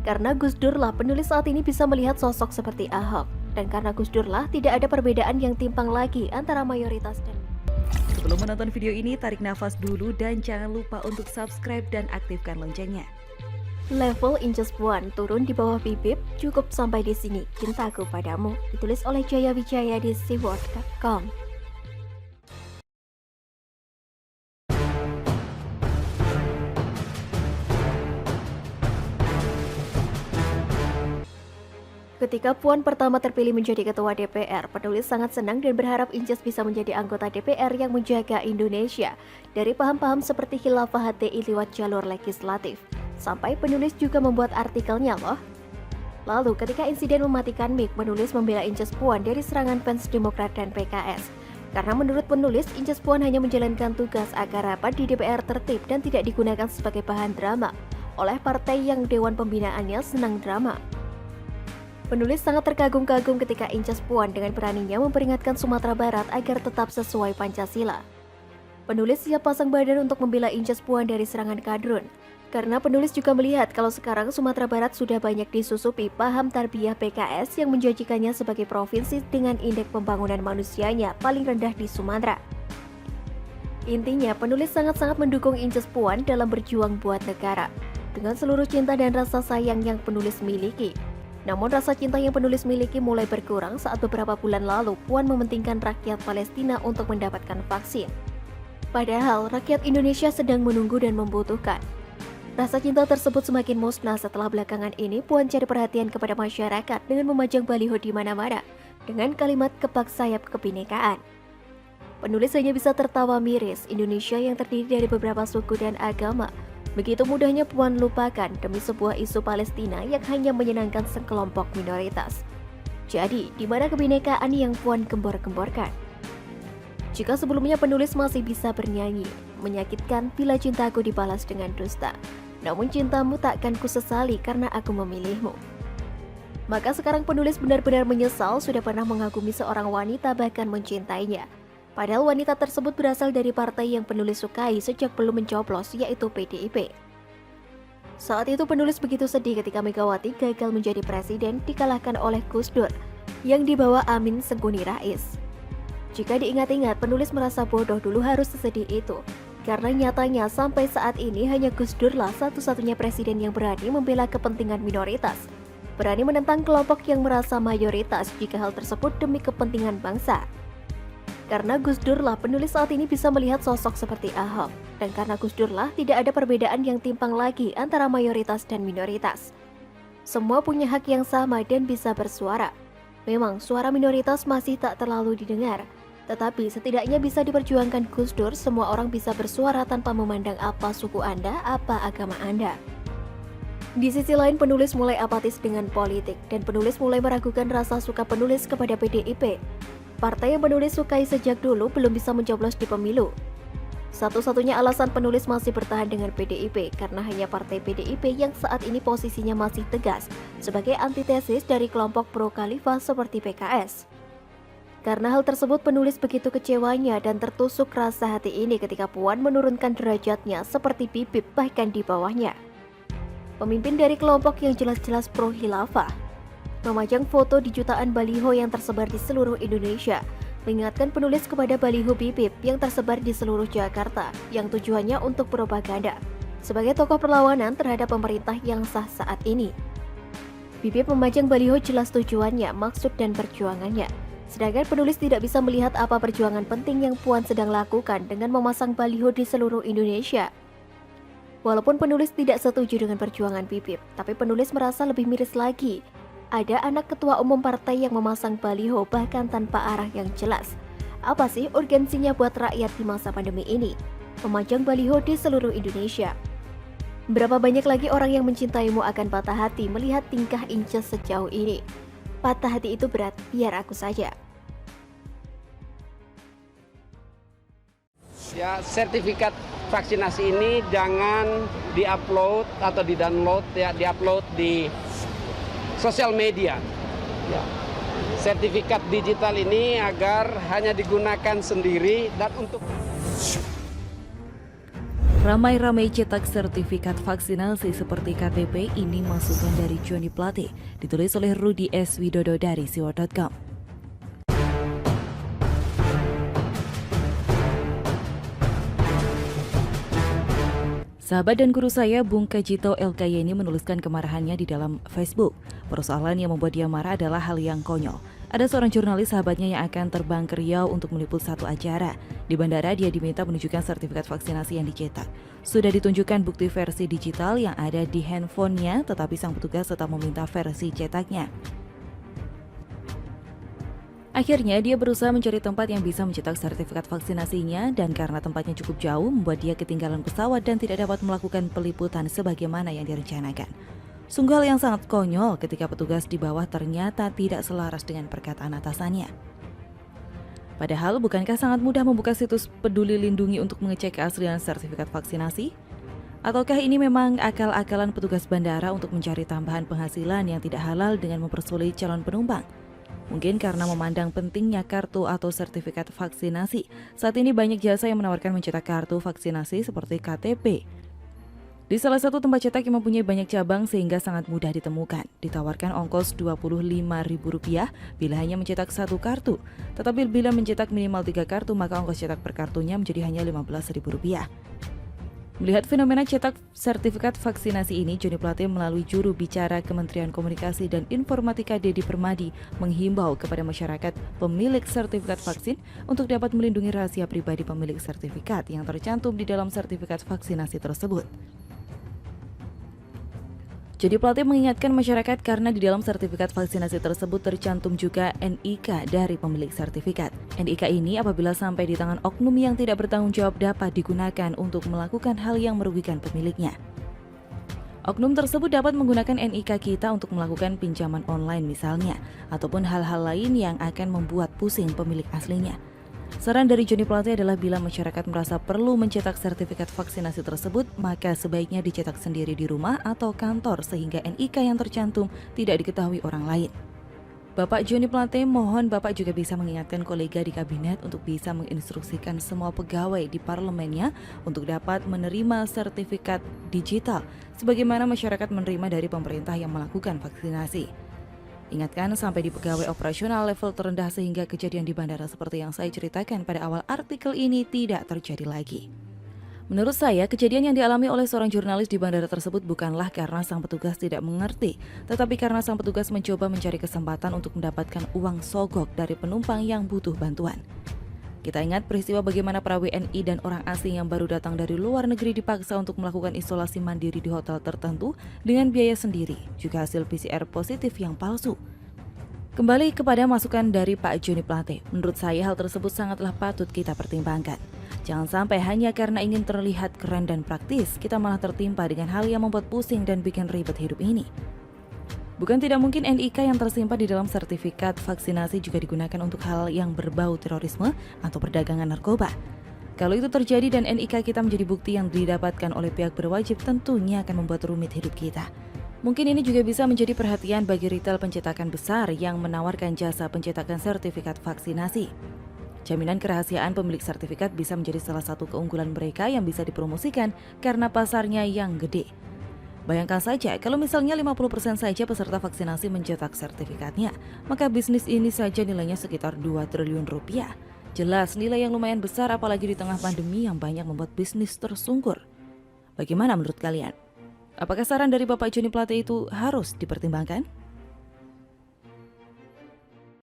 Karena Gus Durlah, penulis saat ini bisa melihat sosok seperti Ahok. Dan karena Gus Durlah, tidak ada perbedaan yang timpang lagi antara mayoritas dan... Sebelum menonton video ini, tarik nafas dulu dan jangan lupa untuk subscribe dan aktifkan loncengnya. Level Inces Puan turun di bawah bibip, cukup sampai di sini, cintaku padamu. Ditulis oleh Jaya Wijaya di seaworld.com. Ketika Puan pertama terpilih menjadi ketua DPR, penulis sangat senang dan berharap Inces bisa menjadi anggota DPR yang menjaga Indonesia dari paham-paham seperti khilafah HTI lewat jalur legislatif. Sampai penulis juga membuat artikelnya loh. Lalu ketika insiden mematikan mic, penulis membela Inces Puan dari serangan fans Demokrat dan PKS. Karena menurut penulis, Inces Puan hanya menjalankan tugas agar rapat di DPR tertib dan tidak digunakan sebagai bahan drama oleh partai yang dewan pembinaannya senang drama. Penulis sangat terkagum-kagum ketika Inces Puan dengan beraninya memperingatkan Sumatera Barat agar tetap sesuai Pancasila. Penulis siap pasang badan untuk membela Inces Puan dari serangan kadrun, karena penulis juga melihat kalau sekarang Sumatera Barat sudah banyak disusupi paham tarbiyah PKS yang menjanjikannya sebagai provinsi dengan indeks pembangunan manusianya paling rendah di Sumatera. Intinya, penulis sangat-sangat mendukung Inces Puan dalam berjuang buat negara, dengan seluruh cinta dan rasa sayang yang penulis miliki. Namun rasa cinta yang penulis miliki mulai berkurang saat beberapa bulan lalu Puan mementingkan rakyat Palestina untuk mendapatkan vaksin. Padahal rakyat Indonesia sedang menunggu dan membutuhkan. Rasa cinta tersebut semakin musnah setelah belakangan ini Puan cari perhatian kepada masyarakat dengan memajang baliho di mana-mana dengan kalimat kepak sayap kebinekaan. Penulis hanya bisa tertawa miris. Indonesia yang terdiri dari beberapa suku dan agama begitu mudahnya Puan lupakan demi sebuah isu Palestina yang hanya menyenangkan sekelompok minoritas. Jadi, di mana kebinekaan yang Puan gembor-gemborkan? Jika sebelumnya penulis masih bisa bernyanyi, menyakitkan bila cintaku dibalas dengan dusta. Namun cintamu takkan kusesali karena aku memilihmu. Maka sekarang penulis benar-benar menyesal sudah pernah mengagumi seorang wanita bahkan mencintainya. Padahal wanita tersebut berasal dari partai yang penulis sukai sejak belum mencoblos, yaitu PDIP. Saat itu penulis begitu sedih ketika Megawati gagal menjadi presiden dikalahkan oleh Gus Dur yang dibawa Amin Sengkuni Rais. Jika diingat-ingat, penulis merasa bodoh dulu harus sesedih itu. Karena nyatanya sampai saat ini hanya Gus Durlah satu-satunya presiden yang berani membela kepentingan minoritas. Berani menentang kelompok yang merasa mayoritas jika hal tersebut demi kepentingan bangsa. Karena Gus Durlah, penulis saat ini bisa melihat sosok seperti Ahok. Dan karena Gus Durlah, tidak ada perbedaan yang timpang lagi antara mayoritas dan minoritas. Semua punya hak yang sama dan bisa bersuara. Memang suara minoritas masih tak terlalu didengar. Tetapi setidaknya bisa diperjuangkan Gus Dur, semua orang bisa bersuara tanpa memandang apa suku Anda, apa agama Anda. Di sisi lain, penulis mulai apatis dengan politik. Dan penulis mulai meragukan rasa suka penulis kepada PDIP. Partai yang penulis sukai sejak dulu belum bisa mencoblos di pemilu. Satu-satunya alasan penulis masih bertahan dengan PDIP karena hanya partai PDIP yang saat ini posisinya masih tegas sebagai antitesis dari kelompok pro-khalifah seperti PKS. Karena hal tersebut penulis begitu kecewanya dan tertusuk rasa hati ini ketika Puan menurunkan derajatnya seperti bibip bahkan di bawahnya. Pemimpin dari kelompok yang jelas-jelas pro-khilafah memajang foto di jutaan baliho yang tersebar di seluruh Indonesia, mengingatkan penulis kepada baliho bibip yang tersebar di seluruh Jakarta, yang tujuannya untuk propaganda, sebagai tokoh perlawanan terhadap pemerintah yang sah saat ini. Bibip memajang baliho jelas tujuannya, maksud dan perjuangannya, sedangkan penulis tidak bisa melihat apa perjuangan penting yang Puan sedang lakukan dengan memasang baliho di seluruh Indonesia. Walaupun penulis tidak setuju dengan perjuangan bibip, tapi penulis merasa lebih miris lagi. Ada anak ketua umum partai yang memasang baliho bahkan tanpa arah yang jelas. Apa sih urgensinya buat rakyat di masa pandemi ini? Memajang baliho di seluruh Indonesia. Berapa banyak lagi orang yang mencintaimu akan patah hati melihat tingkah Inces sejauh ini. Patah hati itu berat, biar aku saja. Ya, sertifikat vaksinasi ini jangan di-upload atau di-download ya, di-upload di sosial media. Ya. Sertifikat digital ini agar hanya digunakan sendiri dan untuk Ramai-ramai cetak sertifikat vaksinasi seperti KTP, ini masukan dari Joni Plate, ditulis oleh Rudi S. Widodo dari siwar.com. Sahabat dan guru saya, Bung Kajito LKY ini menuliskan kemarahannya di dalam Facebook. Persoalan yang membuat dia marah adalah hal yang konyol. Ada seorang jurnalis sahabatnya yang akan terbang ke Riau untuk meliput satu acara. Di bandara dia diminta menunjukkan sertifikat vaksinasi yang dicetak. Sudah ditunjukkan bukti versi digital yang ada di handphonenya, tetapi sang petugas tetap meminta versi cetaknya. Akhirnya dia berusaha mencari tempat yang bisa mencetak sertifikat vaksinasinya, dan karena tempatnya cukup jauh membuat dia ketinggalan pesawat dan tidak dapat melakukan peliputan sebagaimana yang direncanakan. Sungguh hal yang sangat konyol ketika petugas di bawah ternyata tidak selaras dengan perkataan atasannya. Padahal bukankah sangat mudah membuka situs Peduli Lindungi untuk mengecek keaslian sertifikat vaksinasi? Ataukah ini memang akal-akalan petugas bandara untuk mencari tambahan penghasilan yang tidak halal dengan mempersulit calon penumpang? Mungkin karena memandang pentingnya kartu atau sertifikat vaksinasi, saat ini banyak jasa yang menawarkan mencetak kartu vaksinasi seperti KTP. Di salah satu tempat cetak yang mempunyai banyak cabang sehingga sangat mudah ditemukan, ditawarkan ongkos Rp25.000 bila hanya mencetak satu kartu. Tetapi bila mencetak minimal 3 kartu, maka ongkos cetak per kartunya menjadi hanya Rp15.000. Melihat fenomena cetak sertifikat vaksinasi ini, Joni Plate melalui juru bicara Kementerian Komunikasi dan Informatika Dedi Permadi menghimbau kepada masyarakat pemilik sertifikat vaksin untuk dapat melindungi rahasia pribadi pemilik sertifikat yang tercantum di dalam sertifikat vaksinasi tersebut. Joni Plate mengingatkan masyarakat karena di dalam sertifikat vaksinasi tersebut tercantum juga NIK dari pemilik sertifikat. NIK ini apabila sampai di tangan oknum yang tidak bertanggung jawab dapat digunakan untuk melakukan hal yang merugikan pemiliknya. Oknum tersebut dapat menggunakan NIK kita untuk melakukan pinjaman online misalnya, ataupun hal-hal lain yang akan membuat pusing pemilik aslinya. Saran dari Joni Plate adalah bila masyarakat merasa perlu mencetak sertifikat vaksinasi tersebut, maka sebaiknya dicetak sendiri di rumah atau kantor sehingga NIK yang tercantum tidak diketahui orang lain. Bapak Joni Plate mohon Bapak juga bisa mengingatkan kolega di kabinet untuk bisa menginstruksikan semua pegawai di parlemennya untuk dapat menerima sertifikat digital sebagaimana masyarakat menerima dari pemerintah yang melakukan vaksinasi. Ingatkan sampai di pegawai operasional level terendah sehingga kejadian di bandara seperti yang saya ceritakan pada awal artikel ini tidak terjadi lagi. Menurut saya, kejadian yang dialami oleh seorang jurnalis di bandara tersebut bukanlah karena sang petugas tidak mengerti, tetapi karena sang petugas mencoba mencari kesempatan untuk mendapatkan uang sogok dari penumpang yang butuh bantuan. Kita ingat peristiwa bagaimana para WNI dan orang asing yang baru datang dari luar negeri dipaksa untuk melakukan isolasi mandiri di hotel tertentu dengan biaya sendiri, juga hasil PCR positif yang palsu. Kembali kepada masukan dari Pak Joni Plate, menurut saya hal tersebut sangatlah patut kita pertimbangkan. Jangan sampai hanya karena ingin terlihat keren dan praktis, kita malah tertimpa dengan hal yang membuat pusing dan bikin ribet hidup ini. Bukan tidak mungkin NIK yang tersimpan di dalam sertifikat vaksinasi juga digunakan untuk hal yang berbau terorisme atau perdagangan narkoba. Kalau itu terjadi dan NIK kita menjadi bukti yang didapatkan oleh pihak berwajib, tentunya akan membuat rumit hidup kita. Mungkin ini juga bisa menjadi perhatian bagi retail pencetakan besar yang menawarkan jasa pencetakan sertifikat vaksinasi. Jaminan kerahasiaan pemilik sertifikat bisa menjadi salah satu keunggulan mereka yang bisa dipromosikan karena pasarnya yang gede. Bayangkan saja kalau misalnya 50% saja peserta vaksinasi mencetak sertifikatnya, maka bisnis ini saja nilainya sekitar 2 triliun rupiah. Jelas nilai yang lumayan besar apalagi di tengah pandemi yang banyak membuat bisnis tersungkur. Bagaimana menurut kalian? Apakah saran dari Bapak Joni Plate itu harus dipertimbangkan?